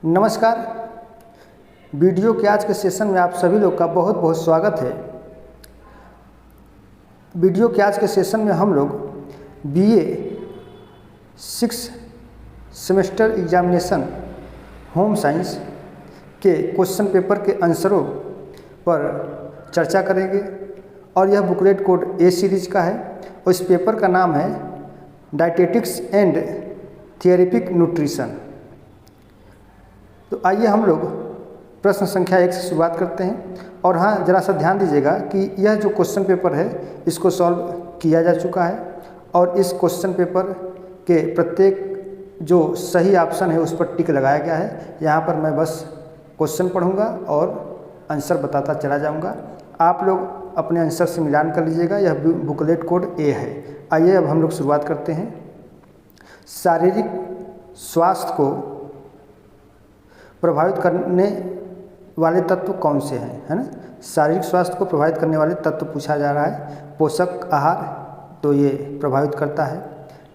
नमस्कार। वीडियो के आज के सेशन में आप सभी लोग का बहुत बहुत स्वागत है। वीडियो के आज के सेशन में हम लोग BA 6 semester examination home science के क्वेश्चन पेपर के आंसरों पर चर्चा करेंगे और यह बुकलेट कोड ए सीरीज का है और इस पेपर का नाम है डाइटेटिक्स एंड थेरेपिक न्यूट्रिशन। तो आइए हम लोग प्रश्न संख्या 1 से शुरुआत करते हैं। और हाँ, ज़रा सा ध्यान दीजिएगा कि यह जो क्वेश्चन पेपर है इसको सॉल्व किया जा चुका है और इस क्वेश्चन पेपर के प्रत्येक जो सही ऑप्शन है उस पर टिक लगाया गया है। यहाँ पर मैं बस क्वेश्चन पढ़ूँगा और आंसर बताता चला जाऊँगा। आप लोग अपने आंसर से मिलान कर लीजिएगा। यह बुकलेट कोड ए है। आइए अब हम लोग शुरुआत करते हैं। शारीरिक स्वास्थ्य को प्रभावित करने वाले तत्व कौन से हैं, है ना। शारीरिक स्वास्थ्य को प्रभावित करने वाले तत्व पूछा जा रहा है। पोषक आहार तो ये प्रभावित करता है,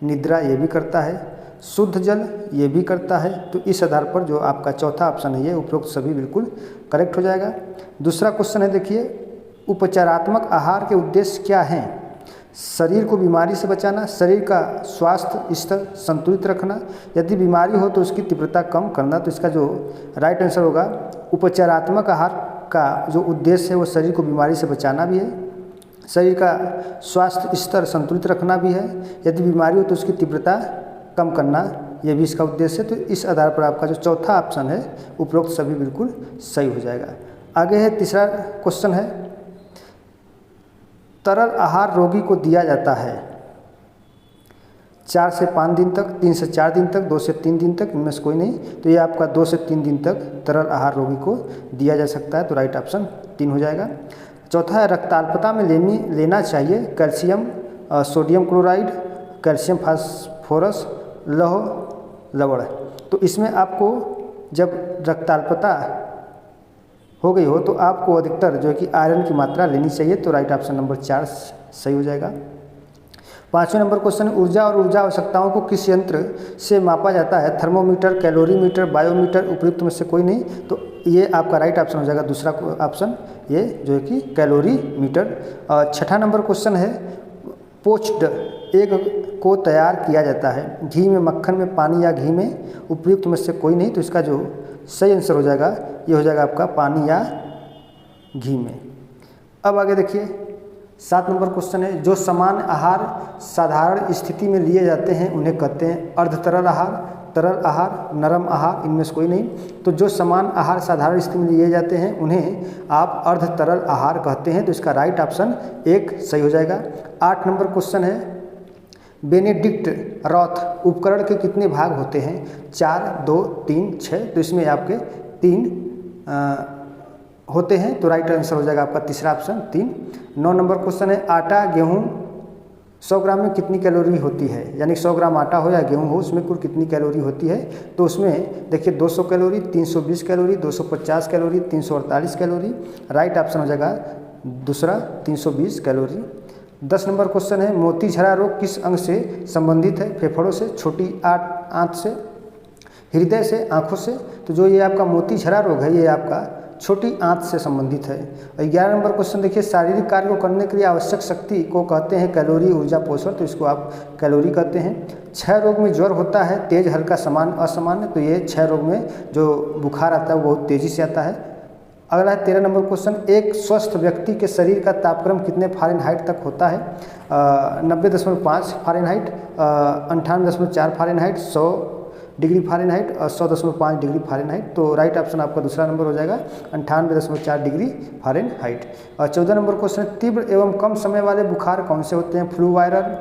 निद्रा ये भी करता है, शुद्ध जल ये भी करता है। तो इस आधार पर जो आपका चौथा ऑप्शन है ये उपरोक्त सभी बिल्कुल करेक्ट हो जाएगा। दूसरा क्वेश्चन है, देखिए, उपचारात्मक आहार के उद्देश्य क्या हैं। शरीर को बीमारी से बचाना, शरीर का स्वास्थ्य स्तर संतुलित रखना, यदि बीमारी हो तो उसकी तीव्रता कम करना। तो इसका जो राइट आंसर होगा, उपचारात्मक आहार का जो उद्देश्य है वो शरीर को बीमारी से बचाना भी है, शरीर का स्वास्थ्य स्तर संतुलित रखना भी है, यदि बीमारी हो तो उसकी तीव्रता कम करना, यह भी इसका उद्देश्य है। तो इस आधार पर आपका जो चौथा ऑप्शन है उपरोक्त सभी बिल्कुल सही हो जाएगा। आगे है तीसरा क्वेश्चन है, तरल आहार रोगी को दिया जाता है 4 से 5 दिन तक, 3 से 4 दिन तक, 2 से 3 दिन तक, इनमें से कोई नहीं। तो ये आपका 2 से 3 दिन तक तरल आहार रोगी को दिया जा सकता है। तो राइट ऑप्शन 3 हो जाएगा। चौथा है, रक्ताल्पता में लेना चाहिए calcium, sodium chloride, calcium phosphorus, लौह, लवण। तो इसमें आपको जब रक्ताल्पता हो गई हो तो आपको अधिकतर जो है कि आयरन की मात्रा लेनी चाहिए। तो राइट ऑप्शन नंबर 4 सही हो जाएगा। 5वें नंबर क्वेश्चन, ऊर्जा और ऊर्जा आवश्यकताओं को किस यंत्र से मापा जाता है। थर्मोमीटर, कैलोरीमीटर, बायोमीटर, उपयुक्त में से कोई नहीं। तो ये आपका राइट ऑप्शन हो जाएगा दूसरा ऑप्शन, ये जो है कि कैलोरीमीटर। 6ठा नंबर क्वेश्चन है, पोच्ड एग को तैयार किया जाता है घी में, मक्खन में, पानी या घी में, उपयुक्त में से कोई नहीं। तो इसका जो सही आंसर हो जाएगा ये हो जाएगा आपका पानी या घी में। अब आगे देखिए 7 नंबर क्वेश्चन है, जो सामान्य आहार साधारण स्थिति में लिए जाते हैं उन्हें कहते हैं अर्ध तरल आहार, तरल आहार, नरम आहार, इनमें से कोई नहीं। तो जो सामान्य आहार साधारण स्थिति में लिए जाते हैं उन्हें आप अर्ध तरल आहार कहते हैं। तो इसका राइट ऑप्शन 1 सही हो जाएगा। 8 नंबर क्वेश्चन है, बेनेडिक्ट रॉथ उपकरण के कितने भाग होते हैं। 4, 2, 3, 6। तो इसमें आपके 3 होते हैं। तो राइट आंसर हो जाएगा आपका तीसरा ऑप्शन 3। 9 नंबर क्वेश्चन है, आटा गेहूं 100 ग्राम में कितनी कैलोरी होती है। यानी 100 ग्राम आटा हो या गेहूं हो उसमें कुल कितनी कैलोरी होती है। तो उसमें देखिए 200 calorie, 320 calorie, 250 calorie, 348 calorie. Right option हो जाएगा दूसरा 320 कैलोरी। 10 नंबर क्वेश्चन है, मोतीझरा रोग किस अंग से संबंधित है। फेफड़ों से, छोटी आंत से, हृदय से, आँखों से। तो जो ये आपका मोतीझरा रोग है ये आपका छोटी आंत से संबंधित है। और 11 नंबर क्वेश्चन देखिए, शारीरिक कार्य को करने के लिए आवश्यक शक्ति को कहते हैं कैलोरी, ऊर्जा, पोषण। तो इसको आप कैलोरी कहते हैं। 6 रोग में ज्वर होता है, तेज, हल्का, सामान्य, असामान्य। तो ये 6 रोग में जो बुखार आता है वो बहुत तेज़ी से आता है। अगला है 13 नंबर क्वेश्चन, एक स्वस्थ व्यक्ति के शरीर का तापक्रम कितने फ़ारेनहाइट तक होता है। 90.5 फ़ारेनहाइट, 98.4 फ़ारेनहाइट, 100 डिग्री फ़ारेनहाइट और 100.5 डिग्री फ़ारेनहाइट। तो राइट ऑप्शन आपका दूसरा नंबर हो जाएगा 98.4 डिग्री फ़ारेनहाइट। और 14 नंबर क्वेश्चन, तीव्र एवं कम समय वाले बुखार कौन से होते हैं। फ्लू वायरल,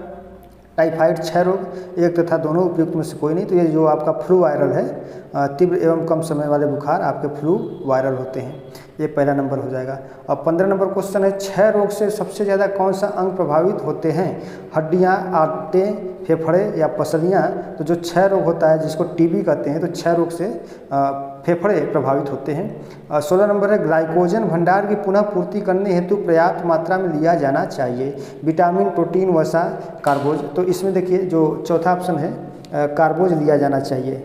टाइफाइड, क्षय रोग, एक तथा दोनों, उपयुक्त में से कोई नहीं। तो ये जो आपका फ्लू वायरल है, तीव्र एवं कम समय वाले बुखार आपके फ्लू वायरल होते हैं। ये पहला नंबर हो जाएगा। और 15 नंबर क्वेश्चन है, क्षय रोग से सबसे ज़्यादा कौन सा अंग प्रभावित होते हैं। हड्डियाँ, आंतें, फेफड़े या पसलियाँ। तो जो क्षय रोग होता है जिसको टीबी कहते हैं, तो क्षय रोग से फेफड़े प्रभावित होते हैं। 16 नंबर है, ग्लाइकोजन भंडार की पुनः पूर्ति करने हेतु पर्याप्त मात्रा में लिया जाना चाहिए। विटामिन, प्रोटीन, वसा, कार्बोज। तो इसमें देखिए जो चौथा ऑप्शन है कार्बोज लिया जाना चाहिए।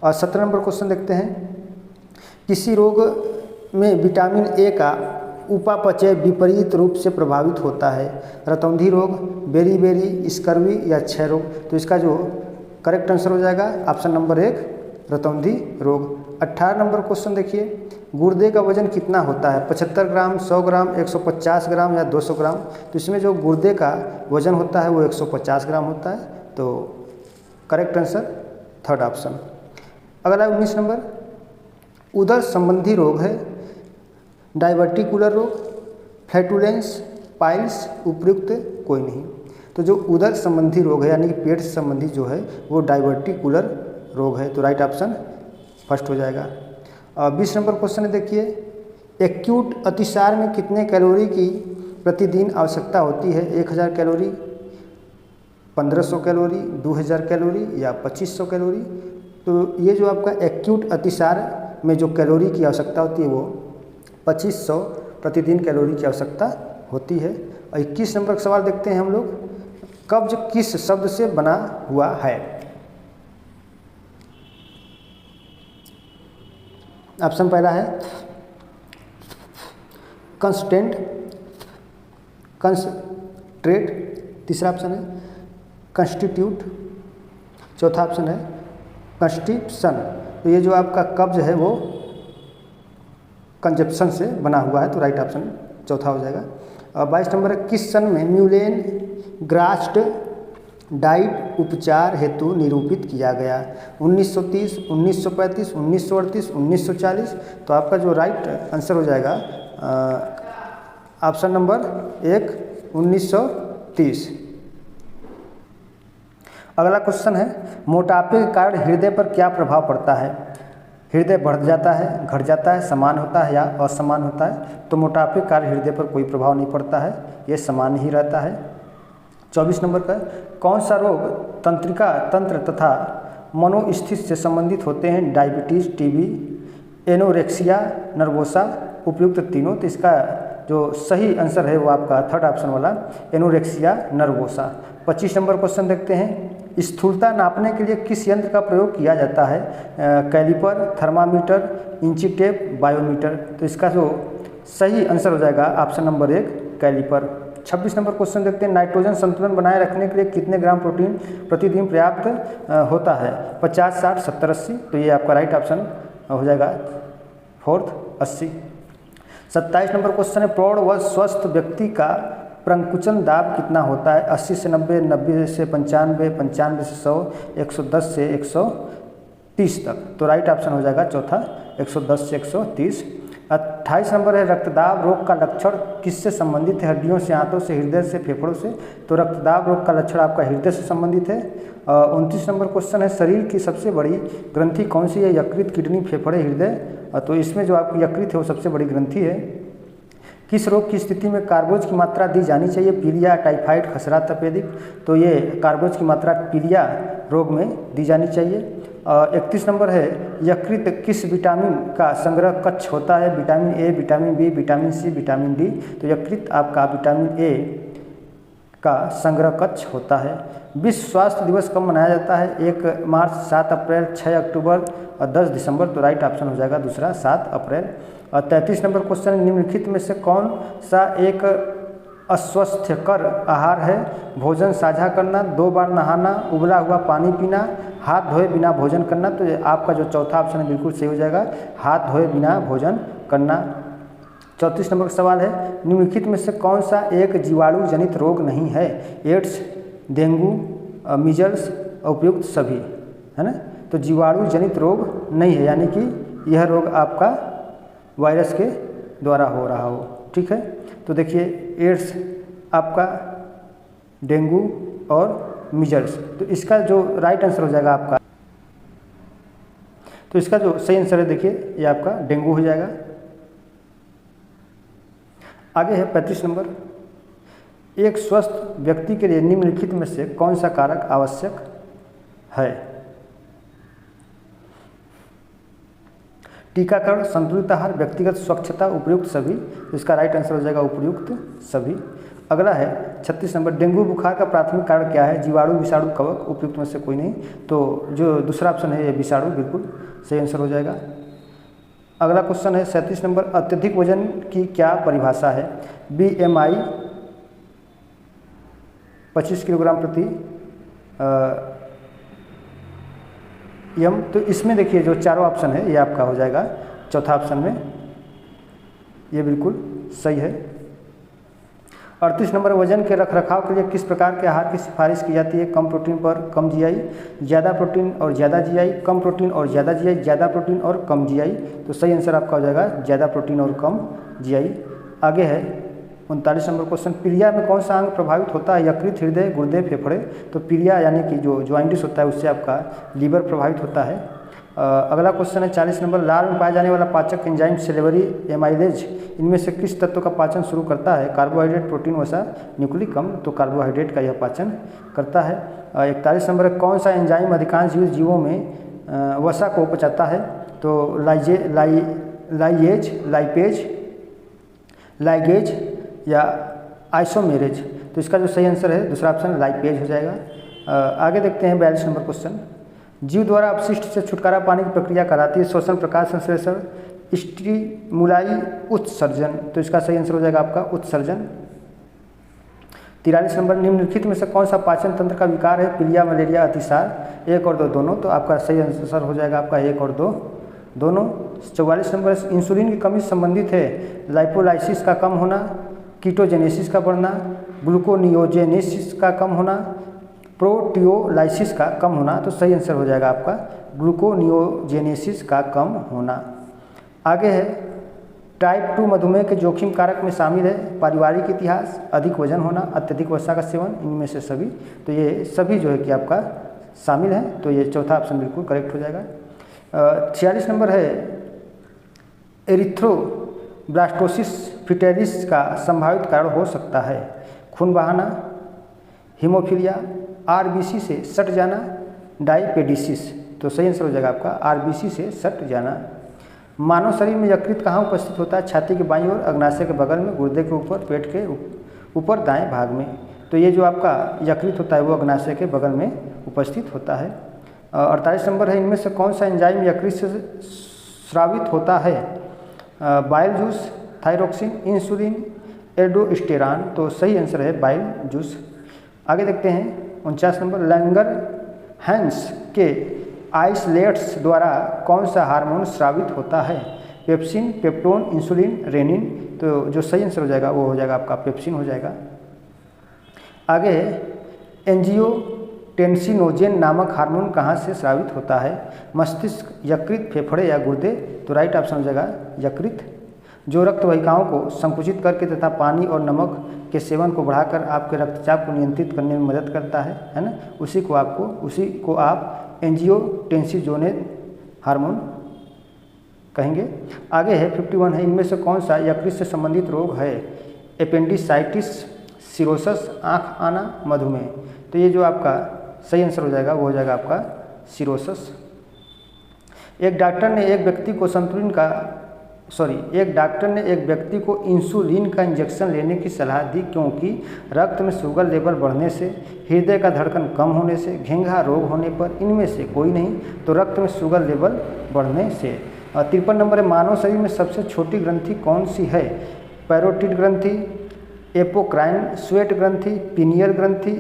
और 17 नंबर क्वेश्चन देखते हैं, किसी रोग में विटामिन ए का उपापचय विपरीत रूप से प्रभावित होता है, रतौंधी रोग, बेरी स्कर्वी या क्षय रोग। तो इसका जो करेक्ट आंसर हो जाएगा ऑप्शन नंबर 1 रतौंधी रोग। 18 नंबर क्वेश्चन देखिए, गुर्दे का वजन कितना होता है, 75 ग्राम, 100 ग्राम, 150 ग्राम या 200 ग्राम। तो इसमें जो गुर्दे का वजन होता है वो 150 ग्राम होता है। तो करेक्ट आंसर थर्ड ऑप्शन। अगला 19 नंबर, उदर संबंधी रोग है, डाइवर्टिकुलर रोग, फ्लैटुलेंस, पाइल्स, उपयुक्त कोई नहीं। तो जो उदर संबंधी रोग है यानी कि पेट से संबंधी जो है वो डाइवर्टिकुलर रोग है। तो राइट ऑप्शन फर्स्ट हो जाएगा। 20 नंबर क्वेश्चन है देखिए, एक्यूट अतिसार में कितने कैलोरी की प्रतिदिन आवश्यकता होती है, 1000 कैलोरी, 1500 कैलोरी, 2000 कैलोरी या 2500 कैलोरी। तो ये जो आपका एक्यूट अतिसार में जो कैलोरी की आवश्यकता होती है वो 2500 प्रतिदिन कैलोरी की आवश्यकता होती है। और 21 नंबर का सवाल देखते हैं हम लोग, कब्ज किस शब्द से बना हुआ है। ऑप्शन पहला है कंस्टेंट, कंसट्रेट, तीसरा ऑप्शन है कंस्टिट्यूट, चौथा ऑप्शन है कंस्टिप्शन। तो ये जो आपका कब्ज है वो कंजप्शन से बना हुआ है। तो राइट ऑप्शन चौथा हो जाएगा। और 22 नंबर है, किस सन में म्यूलेन ग्रास्ट डाइट उपचार हेतु निरूपित किया गया, 1930, 1935, 1938, 1940। तो आपका जो राइट आंसर हो जाएगा ऑप्शन नंबर 1 1930। अगला क्वेश्चन है, मोटापे के कारण हृदय पर क्या प्रभाव पड़ता है, हृदय बढ़ जाता है, घट जाता है, समान होता है या असमान होता है। तो मोटापे के कारण हृदय पर कोई प्रभाव नहीं पड़ता है, ये समान ही रहता है। 24 नंबर का, कौन सा रोग तंत्रिका तंत्र तथा मनोस्थिति से संबंधित होते हैं, डायबिटीज, टीबी, एनोरेक्सिया नर्वोसा, उपयुक्त तीनों। तो इसका जो सही आंसर है वो आपका थर्ड ऑप्शन वाला एनोरेक्सिया नर्वोसा। 25 नंबर क्वेश्चन देखते हैं, स्थूलता नापने के लिए किस यंत्र का प्रयोग किया जाता है, कैलिपर, थर्मामीटर, इंची टेप, बायोमीटर। तो इसका जो सही आंसर हो जाएगा ऑप्शन नंबर 1 कैलिपर। 26 नंबर क्वेश्चन देखते हैं, नाइट्रोजन संतुलन बनाए रखने के लिए कितने ग्राम प्रोटीन प्रतिदिन पर्याप्त होता है, 50, 60, 70, 80। तो ये आपका राइट ऑप्शन हो जाएगा फोर्थ 80। 27 नंबर क्वेश्चन है, प्रौढ़ व स्वस्थ व्यक्ति का प्रंकुचन दाब कितना होता है, 80 से 90, 90 से 95, 95 से 100, 110 से 130 तक। तो राइट ऑप्शन हो जाएगा चौथा 110 से 130। 28 नंबर है, रक्तदाब रोग का लक्षण किससे संबंधित है, हड्डियों से, आंतों से, हृदय से, फेफड़ों से। तो रक्तदाब रोग का लक्षण आपका हृदय से संबंधित है। 29 नंबर क्वेश्चन है, शरीर की सबसे बड़ी ग्रंथि कौन सी है, यकृत, किडनी, फेफड़े, हृदय। तो इसमें जो आपकी यकृत है वो सबसे बड़ी ग्रंथि है। किस रोग की स्थिति में कार्बोज की मात्रा दी जानी चाहिए, पीलिया, टाइफाइड, खसरा, तपेदिक। तो ये कार्बोज की मात्रा पीलिया रोग में दी जानी चाहिए। 31 नंबर है, यकृत किस विटामिन का संग्रह कक्ष होता है, vitamin A, vitamin B, vitamin C, vitamin D. तो यकृत आपका विटामिन ए का संग्रह कक्ष होता है। विश्व स्वास्थ्य दिवस कब मनाया जाता है, 1 मार्च, 7 अप्रैल, 6 अक्टूबर और 10 दिसंबर। तो राइट ऑप्शन हो जाएगा दूसरा 7 अप्रैल। और 33 नंबर क्वेश्चन, निम्नलिखित में से कौन सा एक अस्वास्थ्यकर आहार है, भोजन साझा करना, 2 बार नहाना, उबला हुआ पानी पीना, हाथ धोए बिना भोजन करना। तो आपका जो चौथा ऑप्शन है बिल्कुल सही हो जाएगा, हाथ धोए बिना भोजन करना। 34 नंबर का सवाल है, निम्नलिखित में से कौन सा एक जीवाणु जनित रोग नहीं है, एड्स, डेंगू, मीजल्स, उपयुक्त सभी, है ना। तो जीवाणु जनित रोग नहीं है, यानी कि यह रोग आपका वायरस के द्वारा हो रहा हो, ठीक है। तो देखिए एड्स आपका, डेंगू और मीजल्स। तो इसका जो राइट आंसर हो जाएगा आपका, तो इसका जो सही आंसर है देखिए ये आपका डेंगू हो जाएगा। आगे है 35 नंबर, एक स्वस्थ व्यक्ति के लिए निम्नलिखित में से कौन सा कारक आवश्यक है, टीकाकरण, संतुलित आहार, व्यक्तिगत स्वच्छता, उपयुक्त सभी। इसका राइट आंसर हो जाएगा उपयुक्त सभी। अगला है 36 नंबर, डेंगू बुखार का प्राथमिक कारण क्या है? जीवाणु, विषाणु, कवक? उपयुक्त में से कोई नहीं। तो जो दूसरा ऑप्शन है ये विषाणु बिल्कुल सही आंसर हो जाएगा। अगला क्वेश्चन है 37 नंबर, अत्यधिक वजन की क्या परिभाषा है? BMI 25 किलोग्राम प्रति यम। तो इसमें देखिए जो चारों ऑप्शन है ये आपका हो जाएगा चौथा ऑप्शन में, ये बिल्कुल सही है। 38 नंबर, वजन के रखरखाव के लिए किस प्रकार के आहार की सिफारिश की जाती है? कम प्रोटीन पर कम GI, ज़्यादा प्रोटीन और ज़्यादा GI, कम प्रोटीन और ज़्यादा GI, ज़्यादा प्रोटीन और कम GI। तो सही आंसर आपका हो जाएगा ज़्यादा प्रोटीन और कम GI। आगे है 39 नंबर क्वेश्चन, पीलिया में कौन सा अंग प्रभावित होता है? यकृत, हृदय, गुर्दे, फेफड़े? तो पीलिया यानी कि जो जॉइंटिस होता है उससे आपका लीवर प्रभावित होता है। अगला क्वेश्चन है 40 नंबर, लार में पाया जाने वाला पाचक एंजाइम सेलेवरी एमाइलेज इनमें से किस तत्व का पाचन शुरू करता है? कार्बोहाइड्रेट, प्रोटीन, वसा, न्यूक्लिक अम्ल? तो कार्बोहाइड्रेट का यह पाचन करता है। 41 नंबर, कौन सा एंजाइम अधिकांश जीवों में वसा को पचाता है? तो लाइएज, लाइपेज, लाइगेज या आइसोमेरेज? तो इसका जो सही आंसर है दूसरा ऑप्शन लाइपेज हो जाएगा। आगे देखते हैं 42 नंबर क्वेश्चन, जीव द्वारा अपशिष्ट से छुटकारा पाने की प्रक्रिया कहलाती है? श्वसन, प्रकाश संश्लेषण, स्टिमुलाई, उत्सर्जन? तो इसका सही आंसर हो जाएगा आपका उत्सर्जन। 43 नंबर, निम्नलिखित में से कौन सा पाचन तंत्र का विकार है? पीलिया, मलेरिया, अतिसार? 1 और 2 दोनों। तो आपका सही आंसर हो जाएगा आपका 1 और 2 दोनों। 44 नंबर, इंसुलिन की कमी से संबंधित है? लाइपोलाइसिस का कम होना, कीटोजेनेसिस का बढ़ना, ग्लूकोनियोजेनेसिस का कम होना, प्रोटियोलाइसिस का कम होना? तो सही आंसर हो जाएगा आपका ग्लूकोनियोजेनेसिस का कम होना। आगे है टाइप 2 मधुमेह के जोखिम कारक में शामिल है? पारिवारिक इतिहास, अधिक वजन होना, अत्यधिक वसा का सेवन? इनमें से सभी। तो ये सभी जो है कि आपका शामिल है, तो ये चौथा ऑप्शन बिल्कुल करेक्ट हो जाएगा। 46 नंबर है एरिथ्रोब्लास्टोसिस फिटेरिस का संभावित कारण हो सकता है? खून बहाना, हीमोफीलिया, RBC से सट जाना, डायपेटिस? तो सही आंसर हो जाएगा आपका RBC से सट जाना। मानव शरीर में यकृत कहाँ उपस्थित होता है? छाती के बाईं ओर, अग्नाशय के बगल में, गुर्दे के ऊपर, पेट के ऊपर दाएं भाग में? तो ये जो आपका यकृत होता है वो अग्नाशय के बगल में उपस्थित होता है। 48 नंबर है, इनमें से कौन सा एंजाइम यकृत से स्रावित होता है? Bile juice, thyroxine, insulin, aldosterone? तो सही आंसर है बाइल जूस। आगे देखते हैं 49 नंबर, लैंगरहैंस के आइसलेट्स द्वारा कौन सा हार्मोन स्रावित होता है? Pepsin, peptone, insulin, rennin? तो जो सही आंसर हो जाएगा वो हो जाएगा आपका पेप्सिन हो जाएगा। आगे एंजियोटेंसिनोजेन नामक हार्मोन कहाँ से स्रावित होता है? मस्तिष्क, यकृत, फेफड़े या गुर्दे? तो राइट ऑप्शन हो जाएगा यकृत। जो रक्त वाहिकाओं को संकुचित करके तथा पानी और नमक के सेवन को बढ़ाकर आपके रक्तचाप को नियंत्रित करने में मदद करता है ना? उसी को आप एंजियोटेंसिनोजेन हार्मोन कहेंगे। आगे है 51 है, इनमें से कौन सा यकृत से संबंधित रोग है? एपेंडिसाइटिस, सिरोसिस, आँख आना, मधुमेह? तो ये जो आपका सही आंसर हो जाएगा वो हो जाएगा आपका सिरोसिस। एक डॉक्टर ने एक व्यक्ति को इंसुलिन का इंजेक्शन लेने की सलाह दी क्योंकि रक्त में शुगर लेवल बढ़ने से, हृदय का धड़कन कम होने से, घेंघा रोग होने पर? इनमें से कोई नहीं। तो रक्त में शुगर लेवल बढ़ने से। 53 नंबर है, मानव शरीर में सबसे छोटी ग्रंथि कौन सी है? पैरोटिड ग्रंथि, एपोक्राइन स्वेट ग्रंथि, पीनियल ग्रंथि,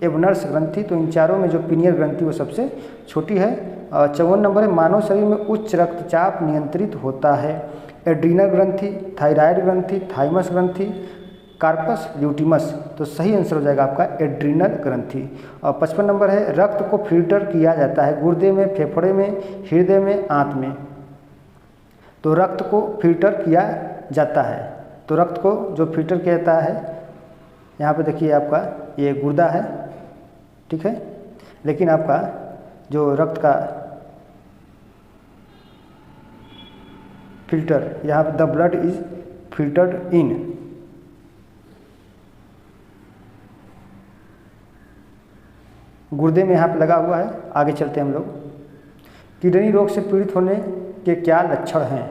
एबनर्स ग्रंथि? तो इन चारों में जो पीनियल ग्रंथि वो सबसे छोटी है। 54 नंबर है, मानव शरीर में उच्च रक्तचाप नियंत्रित होता है? एड्रीनल ग्रंथि, थायराइड ग्रंथि, थाइमस ग्रंथि, कार्पस ल्यूटिमस? तो सही आंसर हो जाएगा आपका एड्रीनल ग्रंथि। और 55 नंबर है, रक्त को फिल्टर किया जाता है? गुर्दे में, फेफड़े में, हृदय में, आंत में? तो रक्त को फिल्टर किया जाता है। तो रक्त को जो फिल्टर किया जाता है, यहाँ पे देखिए आपका ये गुर्दा है, ठीक है, लेकिन आपका जो रक्त का फिल्टर, यहाँ पे द ब्लड इज फिल्टर्ड इन। गुर्दे में यहाँ पे लगा हुआ है। आगे चलते हैं हम लोग। किडनी रोग से पीड़ित होने के क्या लक्षण हैं?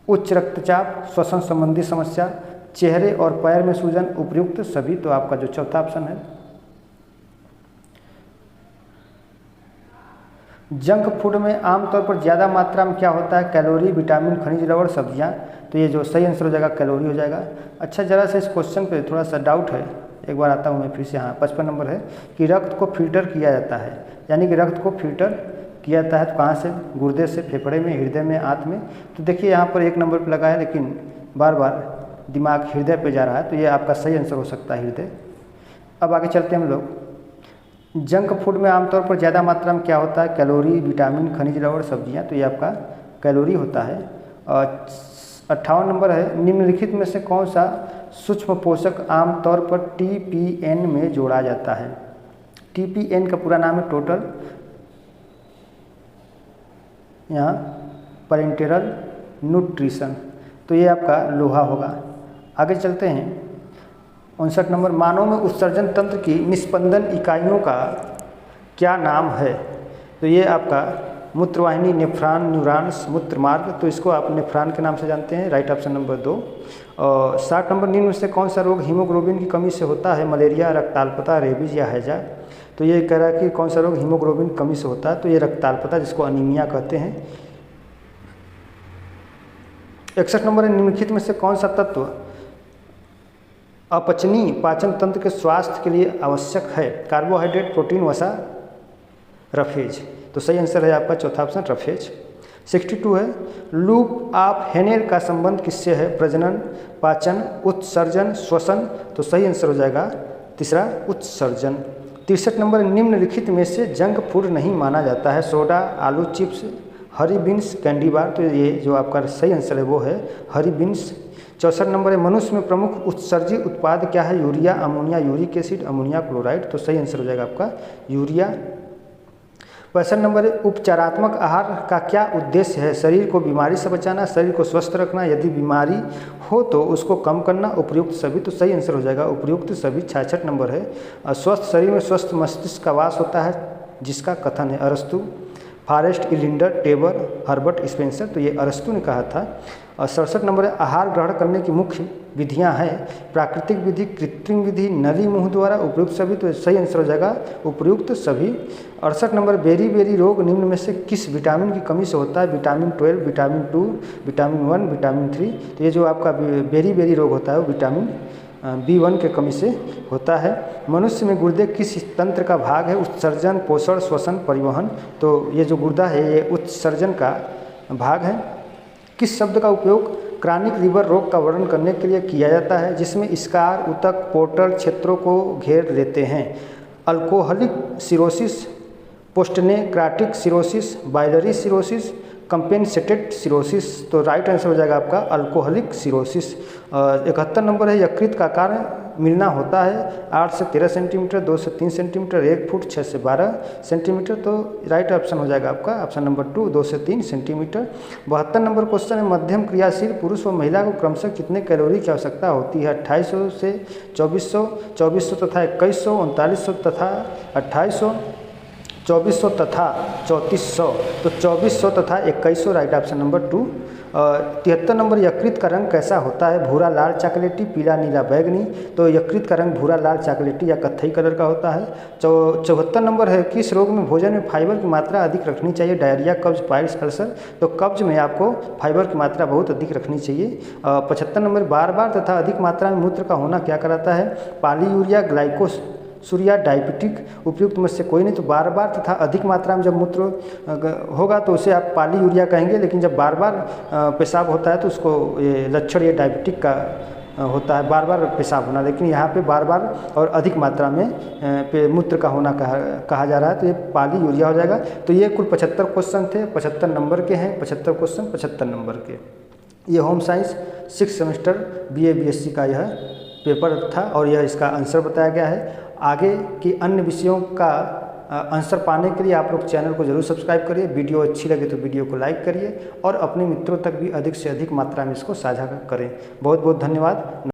उच्च रक्तचाप, श्वसन संबंधी समस्या, चेहरे और पैर में सूजन, उपयुक्त सभी, तो आपका जो चौथा ऑप्शन है। जंक फूड में आमतौर पर ज़्यादा मात्रा में क्या होता है? कैलोरी, विटामिन, खनिज लवण, सब्जियां, तो ये जो सही आंसर हो जाएगा कैलोरी हो जाएगा। अच्छा, ज़रा सा इस क्वेश्चन पे थोड़ा सा डाउट है, एक बार आता हूँ मैं फिर से। हाँ, 55 नंबर है कि रक्त को फिल्टर किया जाता है, यानी कि रक्त को फिल्टर किया जाता है तो कहाँ से? गुर्दे से, फेफड़े में, हृदय में, आंत में। तो देखिए यहाँ पर 1 नंबर पर लगा है, लेकिन बार बार दिमाग हृदय पे जा रहा है, तो ये आपका सही आंसर हो सकता है हृदय। अब आगे चलते हैं हम लोग। जंक फूड में आमतौर पर ज़्यादा मात्रा में क्या होता है? कैलोरी, विटामिन, खनिज लवण, सब्जियां, तो ये आपका कैलोरी होता है। और 58 नंबर है, निम्नलिखित में से कौन सा सूक्ष्म पोषक आमतौर पर TPN में जोड़ा जाता है? TPN का पूरा नाम है टोटल यहाँ पेरेंटल न्यूट्रिशन, तो ये आपका लोहा होगा। आगे चलते हैं। 59 नंबर, मानव में उत्सर्जन तंत्र की निस्पंदन इकाइयों का क्या नाम है? तो ये आपका मूत्रवाहिनी, नेफ्रॉन, न्यूरॉन्स, मूत्र मार्ग, तो इसको आप नेफ्रॉन के नाम से जानते हैं, राइट ऑप्शन नंबर 2। और 60 नंबर, निम्न में से कौन सा रोग हीमोग्लोबिन की कमी से होता है? मलेरिया, रक्ताल्पता, रेबीज या हैजा? तो ये कह रहा है कि कौन सा रोग हीमोग्लोबिन कमी से होता है, तो ये रक्ताल्पता, जिसको अनीमिया कहते हैं। 61 नंबर है, निम्नलिखित में से कौन सा तत्व अपचनीय पाचन तंत्र के स्वास्थ्य के लिए आवश्यक है? कार्बोहाइड्रेट, प्रोटीन, वसा, रफेज, तो सही आंसर है आपका चौथा ऑप्शन रफेज। 62 है, लूप ऑफ हेनेर का संबंध किससे है? प्रजनन, पाचन, उत्सर्जन, श्वसन, तो सही आंसर हो जाएगा तीसरा उत्सर्जन। 63 नंबर, निम्नलिखित में से जंक फूड नहीं माना जाता है? सोडा, आलू चिप्स, हरी बीन्स, कैंडी बार, तो ये जो आपका सही आंसर है वो है हरी बीन्स। 64 नंबर है, मनुष्य में प्रमुख उत्सर्जी उत्पाद क्या है? Urea, ammonia, uric acid, ammonia chloride, तो सही आंसर हो जाएगा आपका यूरिया। 65 नंबर है, उपचारात्मक आहार का क्या उद्देश्य है? शरीर को बीमारी से बचाना, शरीर को स्वस्थ रखना, यदि बीमारी हो तो उसको कम करना, उपयुक्त सभी, तो सही आंसर हो जाएगा उपयुक्त सभी। 66 नंबर है, स्वस्थ शरीर में स्वस्थ मस्तिष्क का वास होता है, जिसका कथन है अरस्तु, फॉरेस्ट, इलिंडर, टेबर, हर्बर्ट स्पेंसर, तो ये अरस्तु ने कहा था। और 67 नंबर है, आहार ग्रहण करने की मुख्य विधियां हैं? प्राकृतिक विधि, कृत्रिम विधि, नली मुंह द्वारा, उपयुक्त सभी, तो सही आंसर हो जाएगा उपयुक्त सभी। 68 नंबर, बेरी बेरी रोग निम्न में से किस विटामिन की कमी से होता है? विटामिन 12, विटामिन 2, विटामिन 1, विटामिन 3, तो ये जो आपका बेरी बेरी रोग होता है वो विटामिन B1 के कमी से होता है। मनुष्य में गुर्दे किस तंत्र का भाग है? उत्सर्जन, पोषण, श्वसन, परिवहन, तो ये जो गुर्दा है ये उत्सर्जन का भाग है। किस शब्द का उपयोग क्रॉनिक लिवर रोग का वर्णन करने के लिए किया जाता है, जिसमें स्कार, ऊतक, पोर्टल क्षेत्रों को घेर लेते हैं? Alcoholic cirrhosis, postnecrotic cirrhosis, biliary cirrhosis, compensated cirrhosis, तो राइट आंसर हो जाएगा आपका अल्कोहलिक सिरोसिस। 71 नंबर है, यकृत का आकार मिलना होता है 8 से 13 सेंटीमीटर, 2 से 3 सेंटीमीटर, 1 फुट 6 से 12 सेंटीमीटर, तो राइट ऑप्शन हो जाएगा आपका ऑप्शन नंबर 2, 2 से 3 सेंटीमीटर। 72 नंबर क्वेश्चन है, मध्यम क्रियाशील पुरुष व महिला को क्रमशः कितने कैलोरी की आवश्यकता होती है? 2800 से 2400, 2400 तथा 2100, 3900 तथा 2800, 2400 तथा 3400, तो 2400 तथा 2100 राइट ऑप्शन नंबर 2। 73 नंबर, यकृत का रंग कैसा होता है? भूरा, लाल, चॉकलेटी, पीला, नीला, बैगनी, तो यकृत का रंग भूरा, लाल, चॉकलेटी या कत्थई कलर का होता है। 74 नंबर है, किस रोग में भोजन में फाइबर की मात्रा अधिक रखनी चाहिए? डायरिया, कब्ज, पाइल्स, अल्सर, तो कब्ज में आपको फाइबर की मात्रा बहुत अधिक रखनी चाहिए। 75 नंबर, बार बार तथा अधिक मात्रा में मूत्र का होना क्या कराता है? पॉलीयूरिया, ग्लाइकोस सूर्या, डायबिटिक, उपयुक्त में से कोई नहीं, तो बार बार तथा अधिक मात्रा में जब मूत्र होगा तो उसे आप पॉलीयूरिया कहेंगे, लेकिन जब बार बार पेशाब होता है तो उसको ये लक्षण ये डायबिटिक का होता है, बार बार पेशाब होना, लेकिन यहाँ पे बार बार और अधिक मात्रा में मूत्र का होना कहा जा रहा है, तो ये पॉलीयूरिया हो जाएगा। तो ये कुल 75 क्वेश्चन थे, 75 नंबर के हैं, 75 क्वेश्चन 75 नंबर के। ये home science 6 semester BA BSc का यह पेपर था और यह इसका आंसर बताया गया है। आगे की अन्य विषयों का आंसर पाने के लिए आप लोग चैनल को जरूर सब्सक्राइब करिए। वीडियो अच्छी लगे तो वीडियो को लाइक करिए और अपने मित्रों तक भी अधिक से अधिक मात्रा में इसको साझा करें। बहुत बहुत धन्यवाद।